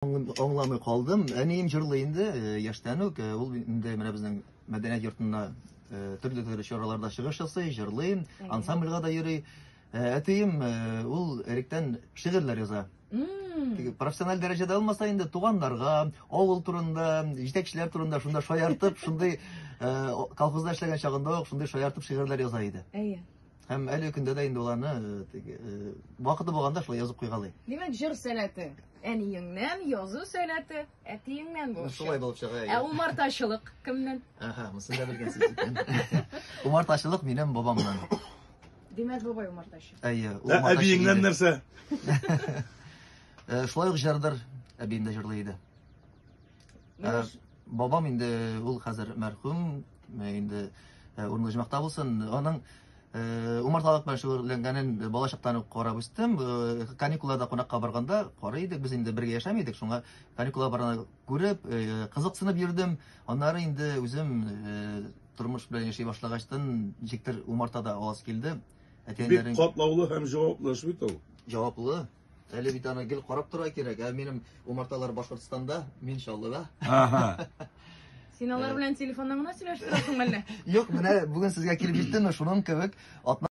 Аңламый калдым. Әнием җырлый инде, яшьтән үк. Ул инде менә безнең мәдәният йортына төрле чараларда чыгыш ясый, җырлый, ансамбльгә да йөри. Әтием ул электән шигырьләр яза. Профессиональ дәрәҗәдә алмаса инде туганнарга, авыл турында, җитәкчеләр турында шунда шаяртып, шундый колхозда эшләгән чагында ук шундый шаяртып шигырьләр яза иде. Һәм әле көндә дә инде уларны вакыты булганда шулай язып куйгалый. Димәк, җыр сәләте әниеңнән, язу сәләте әтиеңнән булып чыга. Шулай булып чыга. Ә умартачылык кемнән? Монысын да белгәнсез икән. Умартачылык минем бабамнан. Димәк, бабай умартачы. Әбиеңнән нәрсә? Шулай ук җырдыр, әбием дә җырлый иде. Бабам инде ул хәзер мәрхүм, инде урынлы җимакта булсын. Аның умарталык белән шөгыльләнгәнен балачактан ук карап үстем. Каникулларда кунакка барганда карый идек, без инде бергә яшәмидек. Шуңа каникуллар барганда күреп, кызыксынып йөрдем. Аннары инде үзем тормыш белән яши башлагачтан ничектер умартада аваз килде. Бик катлаулы һәм җаваплы эш бит ул. Җаваплы. Әле бит аны гел карап тора кирәк. Минем умарталар Башкортстанда, мин Чаллыда. Син алар белән телефонда гына сөйләшеп торасың әллә? Юк, менә бүген сезгә килеп җиттем, шуның кебек